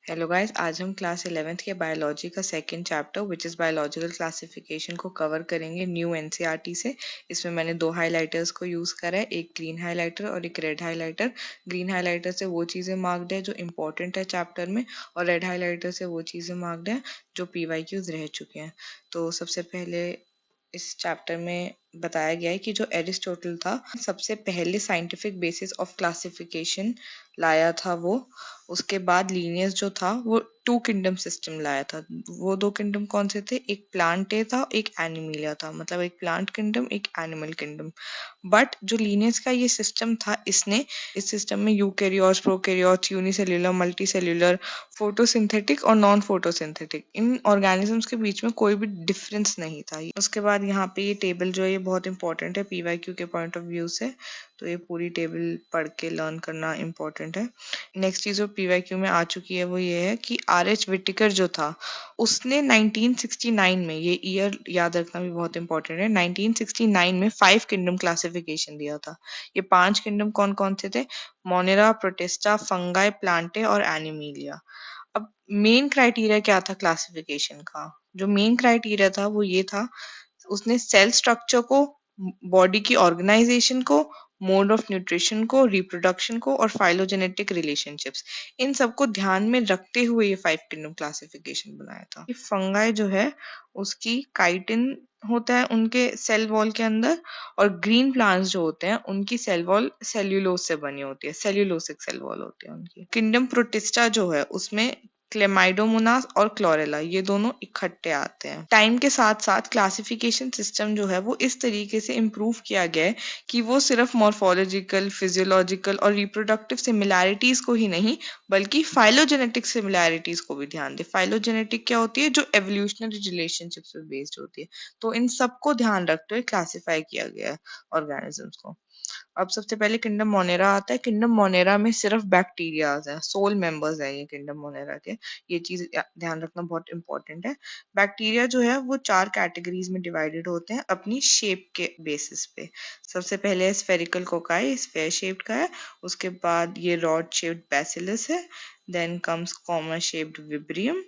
Hello guys, आज हम class 11th के बायोलॉजी का second chapter which is biological classification को कवर करेंगे न्यू एनसीईआरटी से। इसमें मैंने दो हाइलाइटर्स को यूज़ करा है, एक ग्रीन हाइलाइटर और एक रेड हाइलाइटर। ग्रीन हाइलाइटर से वो चीज़ें मार्क्ड है जो इम्पोर्टेंट है चैप्टर में, और रेड हाइलाइटर से वो चीज़ें मार्क्ड है जो पीवाईक्यूज रह चुके हैं। तो सबसे पहले इस चैप्टर में बताया गया है कि जो एरिस्टोटल था, सबसे पहले साइंटिफिक बेसिस ऑफ क्लासिफिकेशन लाया था वो। उसके बाद लीनियस जो था वो टू किंगडम सिस्टम लाया था। वो दो किंगडम कौन से थे? एक प्लांटे था, एक एनिमिलिया था, मतलब एक प्लांट किंगडम, एक एनिमल किंगडम। बट जो लीनियस का ये सिस्टम था, इसने इस सिस्टम में eukaryotes, prokaryotes, unicellular, multicellular, photosynthetic और नॉन फोटोसिंथेटिक, इन ऑर्गेनिजम्स के बीच में कोई भी डिफरेंस नहीं था। उसके बाद यहाँ पे ये टेबल जो है ये बहुत इंपॉर्टेंट है पीवाईक्यू के पॉइंट ऑफ व्यू से, तो ये पूरी टेबल पढ़ के लर्न करना इम्पोर्टेंट है। नेक्स्ट चीज जो पीवाईक्यू में आ चुकी है वो ये है कि आर.एच. विटिकर जो था, उसने 1969 में, ये ईयर याद रखना भी बहुत इंपॉर्टेंट है, 1969 में 5 किंगडम क्लासिफिकेशन दिया था। ये 5 किंगडम कौन कौन से थे? मोनेरा, प्रोटिस्टा, फंगाई, प्लांटे और एनिमीलिया। अब मेन क्राइटेरिया क्या था क्लासिफिकेशन का? जो मेन क्राइटेरिया था वो ये था, उसने सेल स्ट्रक्चर को, बॉडी की ऑर्गेनाइजेशन को, मोड ऑफ न्यूट्रिशन को, रिप्रोडक्शन को और फाइलोजेनेटिक रिलेशनशिप्स, इन सबको ध्यान में रखते हुए ये 5 किंगडम क्लासिफिकेशन बनाया था। ये फंगाई जो है उसकी काइटिन होता है उनके सेल वॉल के अंदर, और ग्रीन प्लांट्स जो होते हैं उनकी सेल वॉल सेल्यूलोज से बनी होती है, सेल्यूलोसिक सेल वॉल होती है उनकी। किंगडम प्रोटिस्टा जो है उसमें क्लेमाइडोमोनास और क्लोरेला ये दोनों इकट्ठे आते हैं। टाइम के साथ साथ क्लासिफिकेशन सिस्टम जो है वो इस तरीके से इम्प्रूव किया गया है कि वो सिर्फ मॉर्फोलॉजिकल, फिजियोलॉजिकल और रिप्रोडक्टिव सिमिलैरिटीज को ही नहीं बल्कि फाइलोजेनेटिक सिमिलैरिटीज को भी ध्यान दे। फाइलोजेनेटिक क्या होती है? जो एवोल्यूशनरी रिलेशनशिप्स पे बेस्ड होती है। तो इन सबको ध्यान रखते हुए क्लासिफाई किया गया है ऑर्गेनिजम्स को। अब सबसे पहले किंगडम मोनेरा आता है। किंगडम मोनेरा में सिर्फ बैक्टीरियाज हैं, सोल मेंबर्स हैं ये किंगडम मोनेरा के। ये चीज ध्यान रखना बहुत इंपॉर्टेंट है। बैक्टीरिया जो है वो 4 कैटेगरीज में डिवाइडेड होते हैं अपनी शेप के बेसिस पे। सबसे पहले स्फेरिकल कोकाई, स्फेयर शेप्ड का है। उसके बाद ये रॉड शेप्ड बैसिलस है। Then comes comma shaped vibrium,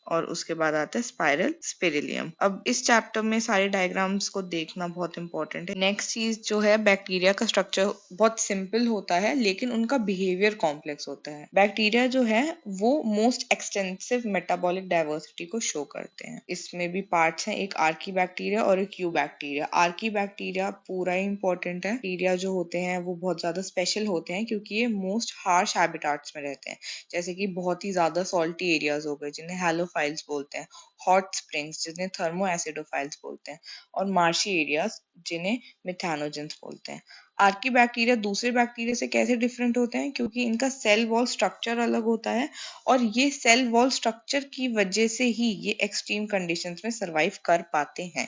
और उसके बाद आता है स्पाइरल स्पिरिलियम। अब इस चैप्टर में सारे डायग्राम्स को देखना बहुत इंपॉर्टेंट है। नेक्स्ट चीज जो है, बैक्टीरिया का स्ट्रक्चर बहुत सिंपल होता है लेकिन उनका बिहेवियर कॉम्प्लेक्स होता है। बैक्टीरिया जो है वो मोस्ट एक्सटेंसिव मेटाबॉलिक डाइवर्सिटी को शो करते हैं। इसमें भी पार्ट्स हैं, एक आर्की बैक्टीरिया और एक यू बैक्टीरिया। आर्की बैक्टीरिया पूरा ही इंपॉर्टेंट है। बैक्टीरिया जो होते हैं वो बहुत ज्यादा स्पेशल होते हैं क्योंकि ये मोस्ट हार्श हैबिटाट्स में रहते हैं, जैसे कि बहुत ही ज्यादा सॉल्टी एरियाज हो गए जिन्हें हैलोफाइल्स बोलते हैं, हॉट स्प्रिंग्स जिन्हें थर्मो एसिडोफाइल्स बोलते हैं, और मार्शी एरियाज जिन्हें मिथेनोजेंस बोलते हैं। आर्की बैक्टीरिया दूसरे बैक्टीरिया से कैसे डिफरेंट होते हैं? क्योंकि इनका सेल वॉल स्ट्रक्चर अलग होता है, और ये सेल वॉल स्ट्रक्चर की वजह से ही ये एक्सट्रीम कंडीशंस में सरवाइव कर पाते हैं।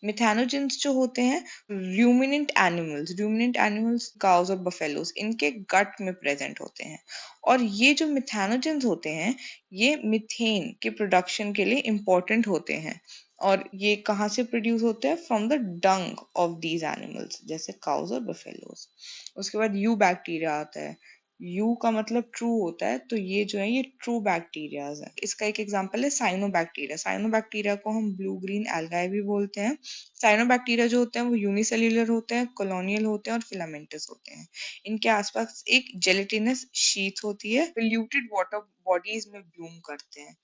मिथेनोजेंस जो होते हैं रूमिनेंट एनिमल्स काउज और बफेलोस, इनके गट में प्रेजेंट होते हैं। और ये जो मिथेनोजेंस होते हैं ये मीथेन के प्रोडक्शन के लिए इम्पोर्टेंट होते हैं। और ये कहाँ से प्रोड्यूस होते हैं? From the Dang of these animals, जैसे काउज और बफेलोस। उसके बाद यू बैक्टीरिया आता है। यू का मतलब ट्रू होता है, तो ये जो है ये ट्रू बैक्टीरियाज है। इसका एक एग्जांपल है साइनोबैक्टीरिया। साइनोबैक्टीरिया को हम ब्लू ग्रीन एल्गाई भी बोलते हैं। साइनोबैक्टीरिया जो होते हैं वो यूनिसेल्युलर होते हैं, कॉलोनियल होते हैं और फिलामेंटस होते हैं। इनके आसपास एक जेलेटिनस शीथ होती है। पोल्यूटेड वाटर बॉडीज में ब्लूम करते हैं।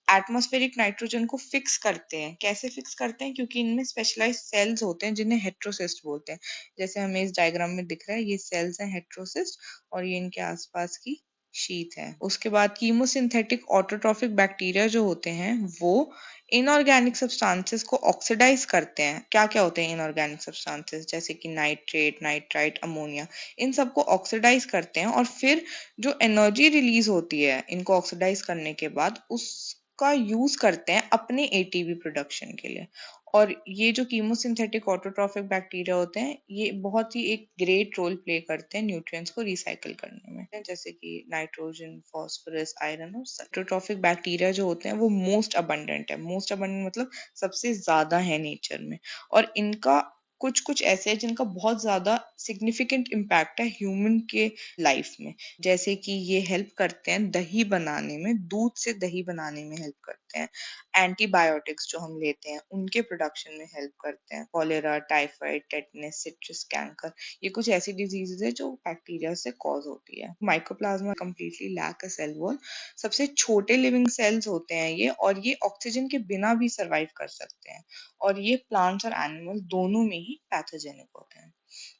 एटमॉस्फेरिक नाइट्रोजन को फिक्स करते हैं। कैसे फिक्स करते हैं? क्योंकि इनमें स्पेशलाइज्ड सेल्स होते हैं जिन्हें हेट्रोसिस्ट बोलते हैं। जैसे हमें इस डायग्राम में दिख रहा है, ये सेल्स हैं हेट्रोसिस्ट, और ये इनके आसपास की शीथ है। उसके बाद कीमोसिंथेटिक ऑटोट्रॉफिक बैक्टीरिया जो होते हैं वो इनऑर्गेनिक सब्सटेंसेस को ऑक्सीडाइज करते हैं। क्या क्या होते हैं इनऑर्गेनिक सब्सटेंसेस? जैसे कि नाइट्रेट, नाइट्राइट, अमोनिया, इन सबको ऑक्सीडाइज करते हैं, और फिर जो एनर्जी रिलीज होती है इनको ऑक्सीडाइज करने के बाद उसका यूज करते हैं अपने एटीपी प्रोडक्शन के लिए। और ये जो कीमोसिंथेटिक ऑटोट्रॉफिक बैक्टीरिया होते हैं ये बहुत ही एक ग्रेट रोल प्ले करते हैं न्यूट्रिएंट्स को रिसाइकल करने में, जैसे कि नाइट्रोजन, फास्फोरस, आयरन और सल्फर। ऑटोट्रॉफिक बैक्टीरिया जो होते हैं वो मोस्ट अबंडेंट है। मोस्ट अबंडेंट मतलब सबसे ज्यादा है नेचर में, और इनका कुछ कुछ ऐसे हैं जिनका बहुत ज्यादा सिग्निफिकेंट इम्पैक्ट है ह्यूमन के लाइफ में। जैसे कि ये हेल्प करते हैं दही बनाने में, दूध से दही बनाने में हेल्प करते हैं। एंटीबायोटिक्स जो हम लेते हैं उनके प्रोडक्शन में हेल्प करते हैं। Cholera, typhoid, tetanus, citrus canker, ये कुछ ऐसी डिजीजेज है जो बैक्टीरिया से कॉज होती है। Mycoplasma completely lack a cell wall. सबसे छोटे लिविंग सेल्स होते हैं ये, और ये ऑक्सीजन के बिना भी सर्वाइव कर सकते हैं, और ये प्लांट्स और एनिमल दोनों में ही पैथोजेनिक होते हैं।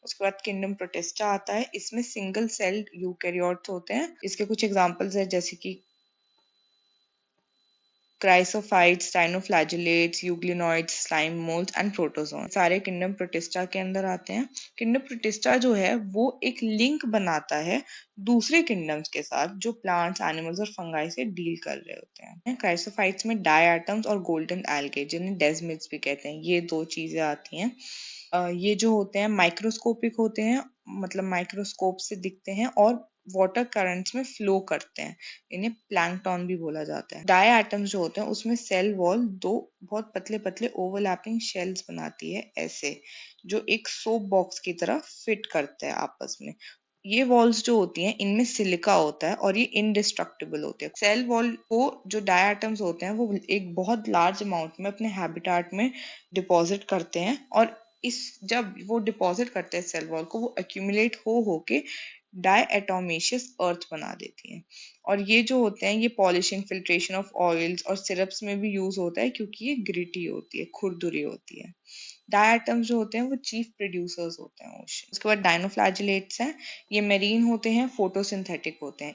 उसके बाद किंगडम प्रोटिस्टा आता है। इसमें सिंगल सेल्ड यूकैरियोट्स होते हैं। इसके कुछ एग्जांपल्स है जैसे कि chrysophytes, dinoflagellates, euglenoids, slime moulds and protozoan सारे किंगडम प्रोटिस्टा के अंदर आते हैं। किंगडम प्रोटिस्टा जो है वो एक लिंक बनाता है दूसरे किंगडम्स के साथ जो प्लांट्स, एनिमल्स और फंगाई से डील कर रहे होते हैं। क्राइसोफाइट्स में डायटम्स और गोल्डन एल्गे, जिन्हें डेस्मिड्स भी कहते हैं, ये दो चीजें आती हैं। ये जो होते हैं माइक्रोस्कोपिक होते हैं, मतलब माइक्रोस्कोप से दिखते हैं और वाटर करंट्स में फ्लो करते हैं। इन्हें प्लैंकटन भी बोला जाता है। डाई एटम्स जो होते हैं उसमें सेल वॉल दो बहुत पतले पतले ओवरलैपिंग शेल्स बनाती है ऐसे, जो एक सोप बॉक्स की तरह फिट करते हैं आपस में। ये वॉल्स जो होती हैं इनमें सिलिका होता है और ये इनडिस्ट्रक्टिबल होते हैं। सेल वॉल को जो डाई एटम्स होते हैं वो एक बहुत लार्ज अमाउंट में अपने हैबिटाट में डिपॉजिट करते हैं, और इस जब वो डिपॉजिट करते हैं सेल वॉल को, वो एक्यूमुलेट हो के डायएटोमेशियस अर्थ बना देती हैं। और ये जो होते हैं ये पॉलिशिंग, फिल्ट्रेशन ऑफ ऑयल्स और सिरप्स में भी यूज होता है क्योंकि ये ग्रिटी होती है, खुरदुरी होती है। डायटम्स जो होते हैं वो चीफ प्रोड्यूसर्स होते हैं ओशन। उसके बाद डायनोफ्लैजिलेट्स हैं। ये मेरीन होते हैं, फोटोसिंथेटिक होते हैं।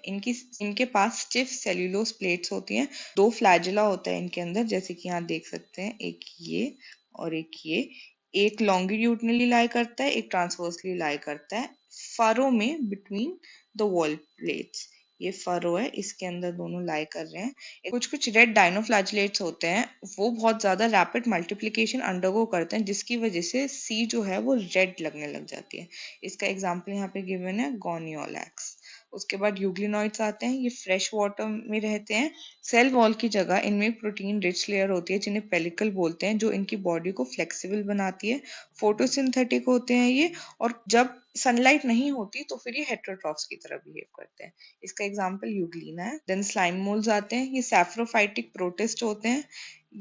इनके पास स्टिफ सेल्यूलोज प्लेट्स होती हैं। दो फ्लैजिला होता है इनके अंदर, जैसे कि यहाँ देख सकते हैं, एक ये और एक ये। एक लॉन्गिट्यूडनली लाई करता है, एक ट्रांसवर्सली लाई करता है फरो में बिटवीन द वॉल प्लेट्स। ये फरो है, इसके अंदर दोनों लाई कर रहे हैं। कुछ कुछ रेड डायनोफ्लैजिलेट्स होते हैं, वो बहुत ज्यादा रैपिड मल्टीप्लिकेशन अंडरगो करते हैं जिसकी वजह से सी जो है वो रेड लगने लग जाती है। इसका एग्जाम्पल यहाँ पे गिवन है गोनियोलैक्स। उसके बाद यूग्लिनॉइड्स आते हैं। ये फ्रेश वाटर में रहते हैं। सेल वॉल की जगह इनमें प्रोटीन रिच लेयर होती है जिन्हें पेलिकल बोलते हैं, जो इनकी बॉडी को फ्लेक्सिबल बनाती है। फोटोसिंथेटिक होते हैं ये, और जब सनलाइट नहीं होती तो फिर ये हेटेरोट्रॉफ्स की तरह बिहेव करते हैं। इसका एग्जांपल यूग्लिना है। देन स्लाइम मोल्ड्स आते हैं। ये सैप्रोफाइटिक प्रोटिस्ट होते हैं।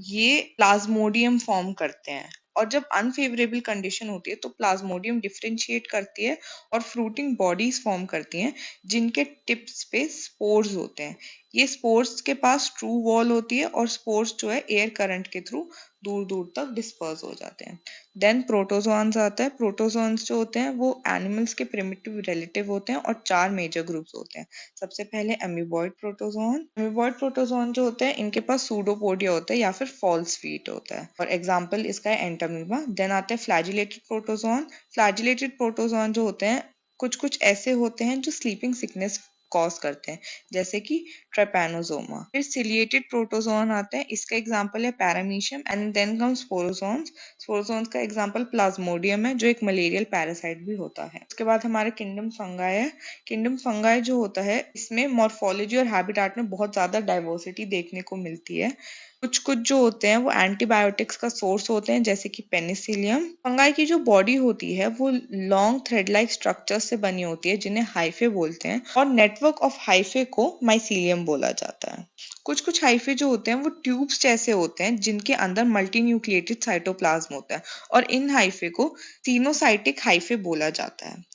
ये प्लाज्मोडियम फॉर्म करते हैं, और जब अनफेवरेबल कंडीशन होती है तो प्लाज्मोडियम डिफरेंशिएट करती है और फ्रूटिंग बॉडीज फॉर्म करती हैं जिनके टिप्स पे स्पोर्स होते हैं। ये स्पोर्स के पास ट्रू वॉल होती है और स्पोर्स जो है एयर करंट के थ्रू दूर दूर तक डिस्पर्स हो जाते हैं। देन प्रोटोजोन्स आता है। प्रोटोजोन्स जो होते हैं वो एनिमल्स के प्रिमिटिव रिलेटिव होते हैं और चार मेजर ग्रुप्स होते हैं। सबसे पहले एमीबॉइड प्रोटोजोन। एमीबॉइड प्रोटोजोन जो होते हैं इनके पास सूडोपोडिया होता है या फिर फॉल्स फीट होता है, और एग्जाम्पल इसका है एंटामीबा। देन आते हैं फ्लैजिलेटेड प्रोटोजोन। फ्लैजिलेटेड प्रोटोजोन जो होते हैं कुछ कुछ ऐसे होते हैं जो स्लीपिंग सिकनेस कॉज करते हैं, जैसे कि ट्रेपैनोसोमा। फिर सिलिएटेड प्रोटोजोन आते हैं। इसका एग्जांपल है paramecium. And then come sporozoans. Sporozoans का एग्जांपल प्लाज्मोडियम है, जो एक मलेरियल पैरासाइट भी होता है। उसके बाद हमारे किंगडम फंगाई है। किंगडम फंगाई जो होता है इसमें मॉर्फोलॉजी और हैबिटाट में बहुत ज्यादा डाइवर्सिटी देखने को मिलती है। कुछ कुछ जो होते हैं वो एंटीबायोटिक्स का सोर्स होते हैं, जैसे कि पेनिसिलियम। फंगाई की जो बॉडी होती है वो लॉन्ग थ्रेड लाइक स्ट्रक्चर से बनी होती है जिन्हें हाइफे बोलते हैं, और नेटवर्क ऑफ हाइफे को माइसीलियम बोला जाता है। कुछ कुछ हाइफे जो होते हैं वो ट्यूब्स जैसे होते हैं जिनके अंदर मल्टी न्यूक्लिएटेड साइटोप्लाज्म होता है, और इन हाइफे को सीनोसाइटिक हाइफे बोला जाता है।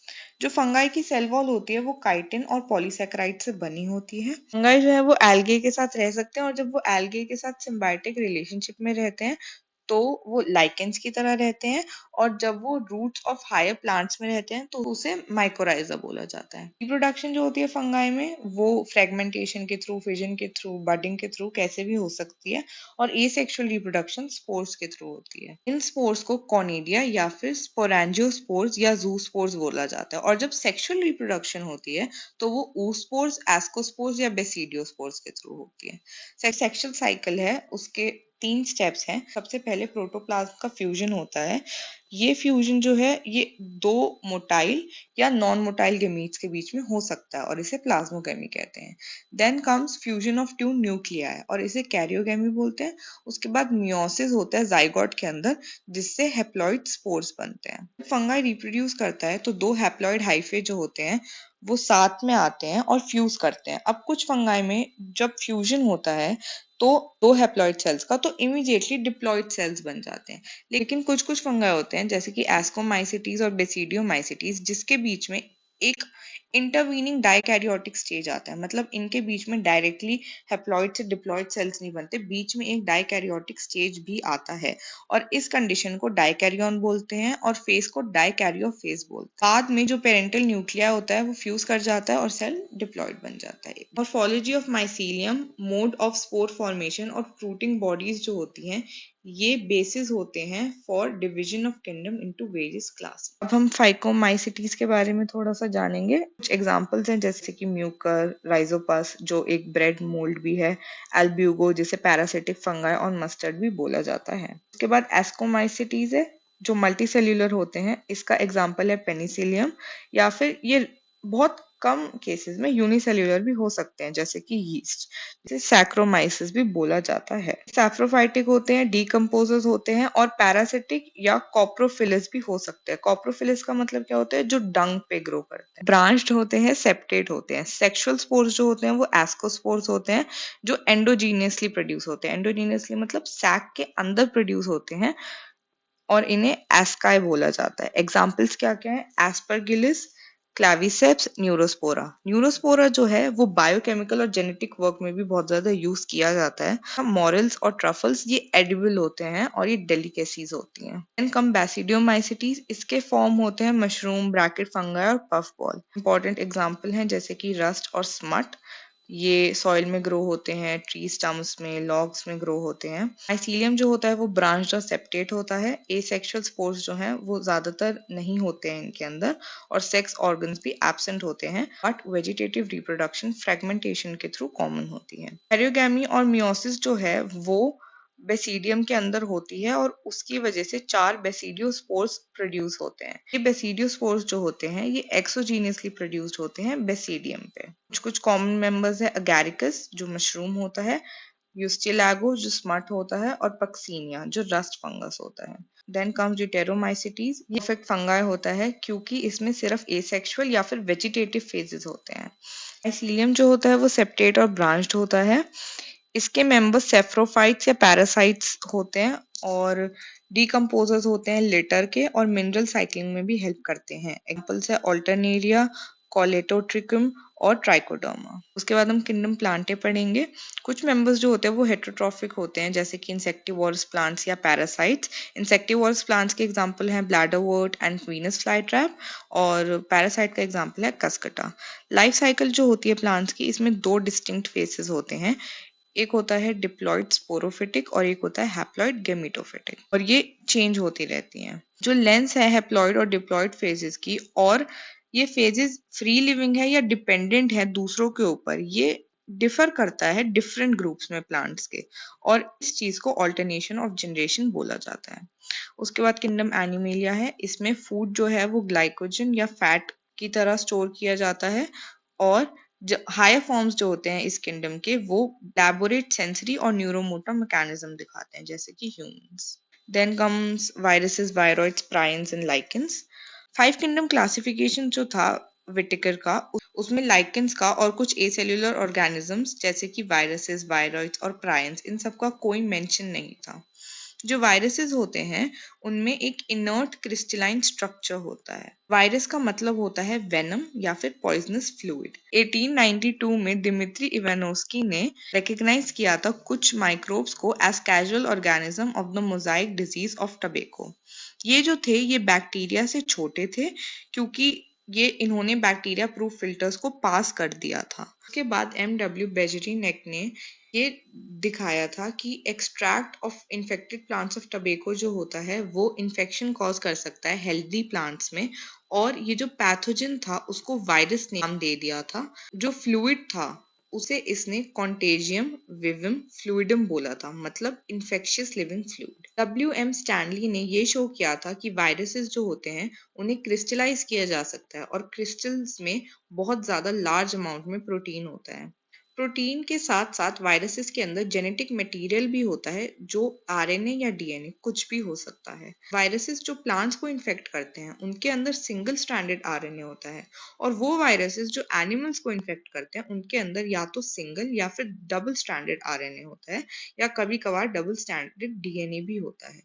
जो फंगाई की सेल वॉल होती है वो काइटिन और पॉलीसेकेराइड से बनी होती है। फंगाई जो है वो एल्गे के साथ रह सकते हैं, और जब वो एल्गे के साथ सिम्बायोटिक रिलेशनशिप में रहते हैं तो वो लाइकेंस की तरह रहते हैं, और जब वो रूट्स ऑफ हायर प्लांट्स में रहते हैं तो उसे माइकोराइजा बोला जाता है। रिप्रोडक्शन जो होती है फंगाई में वो फ्रेगमेंटेशन के थ्रू, फिजन के थ्रू, बडिंग के थ्रू कैसे भी हो सकती है, और एसेक्सुअल रिप्रोडक्शन स्पोर्स के थ्रू होती है। इन स्पोर्स को कॉनिडिया या फिर स्पोरेंजियोस्पोर्स या ज़ूस्पोर्स बोला जाता है, और जब सेक्सुअल रिप्रोडक्शन होती है तो वो oospores, एस्कोस्पोर्स या बेसिडियोस्पोर्स के थ्रू होती है। सेक्सुअल साइकिल है, उसके 3 स्टेप्स हैं। सबसे पहले प्रोटोप्लाज्म का फ्यूजन होता है। ये फ्यूजन जो है ये दो मोटाइल या नॉन मोटाइल गैमीट्स के बीच में हो सकता है और इसे प्लाज्मोगैमी कहते हैं। Then comes fusion of two nuclei और इसे कैरियोगैमी बोलते हैं। उसके बाद मियोसिस होता है जाइगोट के अंदर जिससे हैप्लॉइड स्पोर्स बनते हैं। फंगाई रिप्रोड्यूस करता है तो दो हैप्लॉइड हाइफे जो होते हैं वो साथ में आते हैं और फ्यूज करते हैं। अब कुछ फंगाई में जब फ्यूजन होता है तो दो हैप्लॉइड सेल्स का तो इमीडिएटली डिप्लॉइड सेल्स बन जाते हैं। लेकिन कुछ कुछ फंगाई होते हैं जैसे कि एस्कोमाइसिटीज और बेसिडियोमाइसिटीज जिसके बीच में एक इंटरवीनिंग डाइकैरियोटिक स्टेज आता है। मतलब इनके बीच में डायरेक्टली हैप्लॉइड से डिप्लॉइड सेल्स नहीं बनते, बीच में एक डाइकैरियोटिक स्टेज भी आता है और इस कंडीशन को डाइकैरियन बोलते हैं और फेज को डाइकैरियोफेज बोलते हैं। बाद में जो पेरेंटल न्यूक्लिया होता है वो फ्यूज कर जाता है और सेल डिप्लॉइड बन जाता है। Morphology of mycelium, mode of spore formation और फ्रूटिंग बॉडीज जो होती हैं ये बेसिस होते हैं for division of kingdom into various classes. अब हम फाइकोमाइसिटीज के बारे में थोड़ा सा जानेंगे। कुछ एग्जांपल्स हैं जैसे कि म्यूकर, राइजोपस जो एक ब्रेड मोल्ड भी है, एल्ब्यूगो जिसे पैरासिटिक फंगाई और मस्टर्ड भी बोला जाता है। उसके बाद एस्कोमाइसिटीज है जो मल्टी सेल्यूलर होते हैं। इसका एग्जाम्पल है पेनिसिलियम या फिर ये बहुत कम केसेस में यूनिसेल्यूलर भी हो सकते हैं जैसे कि यीस्ट, जिसे सैक्रोमाइसिस भी बोला जाता है। सैप्रोफाइटिक होते हैं, डीकम्पोजर्स होते हैं और पैरासिटिक या कॉप्रोफिलिस भी हो सकते हैं। कॉप्रोफिलिस का मतलब क्या होता है? जो डंग पे ग्रो करते हैं। ब्रांच्ड होते हैं, सेप्टेट होते हैं। सेक्सुअल स्पोर्स जो होते हैं वो एस्कोस्पोर्स होते हैं जो एंडोजीनियसली प्रोड्यूस होते हैं। एंडोजीनियसली मतलब सैक के अंदर प्रोड्यूस होते हैं और इन्हें एस्काई बोला जाता है। एग्जाम्पल्स क्या क्या है? एस्परगिलिस, क्लैविसेप्स, न्यूरोस्पोरा। न्यूरोस्पोरा जो है वो बायोकेमिकल और जेनेटिक वर्क में भी बहुत ज्यादा यूज किया जाता है। मॉरल्स और ट्रफल्स ये एडिबल होते हैं और ये डेलिकेसीज होती हैं। देन कम बैसिडियोमाइसिटीज, इसके फॉर्म होते हैं मशरूम, ब्रैकेट फंगाई और पफ बॉल। इंपॉर्टेंट एग्जाम्पल हैं जैसे कि रस्ट और स्मट, ये सॉइल में ग्रो होते हैं, ट्री स्टम्स में, लॉग्स में ग्रो होते हैं। माइसीलियम जो होता है वो ब्रांच्ड और सेप्टेट होता है। एसेक्सुअल स्पोर्स जो हैं वो ज्यादातर नहीं होते हैं इनके अंदर और सेक्स ऑर्गन्स भी एब्सेंट होते हैं, बट वेजिटेटिव रिप्रोडक्शन फ्रेगमेंटेशन के थ्रू कॉमन होती है। कैरियोगैमी और मियोसिस जो है वो बेसिडियम के अंदर होती है और उसकी वजह से 4 बेसिडियोस्पोर्स प्रोड्यूस होते हैं। ये बेसिडियोस्पोर्स जो होते हैं ये एक्सोजीनियसली प्रोड्यूस्ड होते हैं बेसिडियम पे। कुछ कॉमन मेंबर्स है अगैरिकस जो मशरूम होता है, यूस्टिलागो जो स्मट होता है और पक्सीनिया जो रस्ट फंगस होता है। देन कम्स ड्यूटेरोमाइसिटीज, ये इफेक्ट फंगाई होता है क्योंकि इसमें सिर्फ एसेक्सुअल या फिर वेजिटेटिव फेजेस होते हैं। माइसीलियम जो होता है वो सेप्टेट और ब्रांच्ड होता है। इसके मेंबर्स सेफ्रोफाइट्स या पैरासाइट्स होते हैं और डीकम्पोजर्स होते हैं लिटर के और मिनरल साइक्लिंग में भी हेल्प करते हैं। एग्जांपल्स है ऑल्टरनेरिया, कोलेटोट्रिकम और ट्राइकोडर्मा। उसके बाद हम किंगडम प्लांटे पढ़ेंगे। कुछ मेंबर्स जो होते हैं वो हेटेरोट्रॉफिक होते हैं जैसे कि इंसेक्टिवोरस प्लांट्स या पैरासाइट्स। इंसेक्टिवोरस प्लांट्स के एग्जांपल हैं ब्लैडरवर्ट एंड वीनस फ्लाई ट्रैप और पैरासाइट का एग्जांपल है कस्कटा। लाइफ साइकिल जो होती है प्लांट्स की इसमें दो डिस्टिंक्ट फेजेस होते हैं। एक होता है डिप्लॉइड स्पोरोफिटिक और एक होता है हैप्लॉइड गेमिटोफिटिक और ये चेंज होती रहती हैं। जो लेंस है हैप्लॉइड और डिप्लॉइड फेजेस की और ये फेजेस फ्री लिविंग है या डिपेंडेंट है दूसरों के ऊपर, ये डिफर करता है डिफरेंट ग्रुप्स में प्लांट्स के और इस चीज को ऑल्टरनेशन ऑफ जनरेशन बोला जाता है। उसके बाद किंगडम एनिमेलिया है। इसमें फूड जो है वो ग्लाइकोजन या फैट की तरह स्टोर किया जाता है और हायर फॉर्म्स जो होते हैं इस किंगडम के वो लैबोरेट सेंसरी और न्यूरोमोटर मैकेनिज्म दिखाते हैं जैसे कि humans. Then comes viruses, viroids, prions and lichens. 5 kingdom classification जो था विटिकर का उसमें लाइकेंस का और कुछ एसेल्युलर ऑर्गेनिजम्स जैसे कि वायरसेस, वायरॉइड्स और प्राइन्स इन सब का कोई मेंशन नहीं था। जो वायरसेस होते हैं उनमें एक इनर्ट क्रिस्टलाइन स्ट्रक्चर होता है। वायरस का मतलब होता है वेनम या फिर पॉइजनस फ्लूइड। 1892 में दिमित्री इवानोस्की ने रिकॉग्नाइज किया था कुछ माइक्रोब्स को as causal organism of the mosaic disease of tobacco. ये जो थे ये बैक्टीरिया से छोटे थे क्योंकि ये इन्होंने बैक्टीरिया प्रूफ फिल्टर्स को पास कर दिया था। उसके बाद MW बेजरीनेक ने ये दिखाया था कि extract of infected plants of tobacco जो होता है वो इन्फेक्शन कॉज कर सकता है हेल्दी प्लांट्स में और ये जो पैथोजन था उसको वायरस नाम दे दिया था। जो फ्लूइड था उसे इसने कॉन्टेजियम विविम फ्लूइडम बोला था, मतलब infectious living fluid. W.M. Stanley ने ये शो किया था कि वायरसेस जो होते हैं उन्हें क्रिस्टलाइज किया जा सकता है और क्रिस्टल्स में बहुत ज्यादा लार्ज अमाउंट में प्रोटीन होता है। प्रोटीन के साथ साथ वायरसेस के अंदर जेनेटिक मटेरियल भी होता है जो आरएनए या डीएनए कुछ भी हो सकता है। वायरसेस जो प्लांट्स को इन्फेक्ट करते हैं उनके अंदर सिंगल स्ट्रैंडेड आरएनए होता है और वो वायरसेस जो एनिमल्स को इन्फेक्ट करते हैं उनके अंदर या तो सिंगल या फिर डबल स्ट्रैंडेड आरएनए होता है या कभी कभार डबल स्ट्रैंडेड डीएनए भी होता है।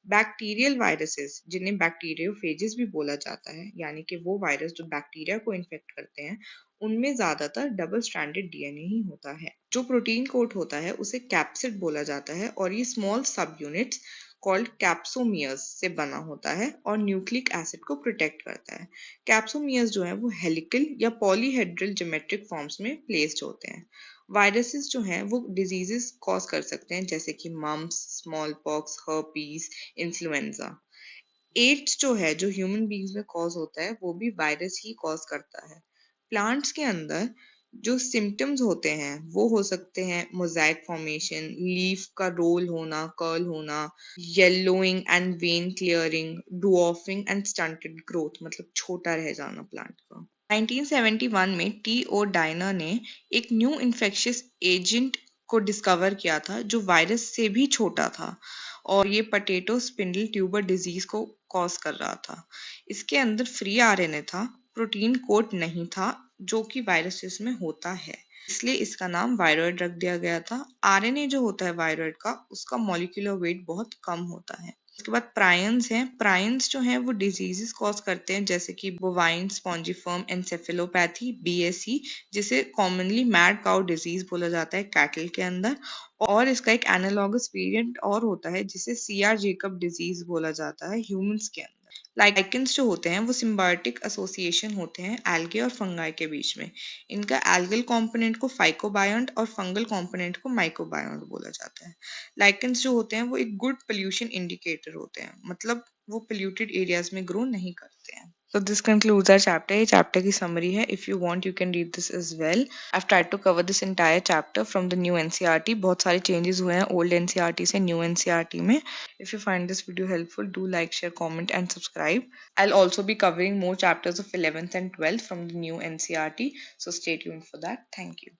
बैक्टीरियल वायरसेस जिन्हें बैक्टीरियोफेजेस भी बोला जाता है, यानी कि वो वायरस जो बैक्टीरिया को इन्फेक्ट करते हैं, उनमें ज्यादातर डबल स्ट्रैंडेड डीएनए ही होता है। जो प्रोटीन कोट होता है उसे कैप्सिड बोला जाता है और ये स्मॉल सब यूनिट्स कॉल्ड कैप्सोमियर्स से बना होता है और न्यूक्लिक एसिड को प्रोटेक्ट करता है। कैप्सोमियर्स जो है वो हेलिकल या पॉलीहेड्रल ज्योमेट्रिक फॉर्म्स में प्लेस्ड होते हैं। वायरसेस जो हैं वो डिजीजेस कॉज कर सकते हैं जैसे कि mumps, smallpox, herpes, influenza. AIDS जो है जो ह्यूमन बींग्स में कॉज होता है वो भी वायरस ही कॉज करता है। प्लांट्स के अंदर जो सिम्टम्स होते हैं वो हो सकते हैं मोज़ाइक फॉर्मेशन, लीफ का रोल होना, कर्ल होना, yellowing and vein clearing, dwarfing and stunted growth, मतलब छोटा रह जाना प्लांट का। 1971 में T.O. डायनर ने एक न्यू इन्फेक्शियस एजेंट को डिस्कवर किया था जो वायरस से भी छोटा था और ये पटेटो स्पिंडल ट्यूबर डिजीज को कॉज कर रहा था। इसके अंदर फ्री आरएनए था, प्रोटीन कोट नहीं था जो कि वायरसेस में होता है, इसलिए इसका नाम वायरॉइड रख दिया गया था। आरएनए जो होता है वायरॉइड का उसका मॉलिक्यूलर वेट बहुत कम होता है। उसके बाद प्रायंस हैं। प्रायंस जो हैं वो डिजीजेस कॉज करते हैं जैसे कि बोवाइन स्पॉन्जिफॉर्म एन्सेफेलोपैथी BSE, जिसे कॉमनली मैड काउ डिजीज बोला जाता है कैटल के अंदर, और इसका एक एनालॉगस वेरिएंट और होता है जिसे CR जेकब डिजीज बोला जाता है ह्यूमंस के अंदर। लाइकेंस जो होते हैं वो सिम्बायोटिक एसोसिएशन होते हैं एल्गे और फंगाई के बीच में। इनका एल्गल कंपोनेंट को फाइकोबायोंट और फंगल कंपोनेंट को माइकोबायोंट बोला जाता है। लाइकेंस जो होते हैं वो एक गुड पोल्यूशन इंडिकेटर होते हैं, मतलब वो पोल्यूटेड एरियाज में ग्रो नहीं करते हैं। So this concludes our chapter. ये chapter की summary है. If you want, you can read this as well. I've tried to cover this entire chapter from the new NCERT. बहुत सारे changes हुए हैं old NCERT से new NCERT में. If you find this video helpful, do like, share, comment, and subscribe. I'll also be covering more chapters of 11th and 12th from the new NCERT. So stay tuned for that. Thank you.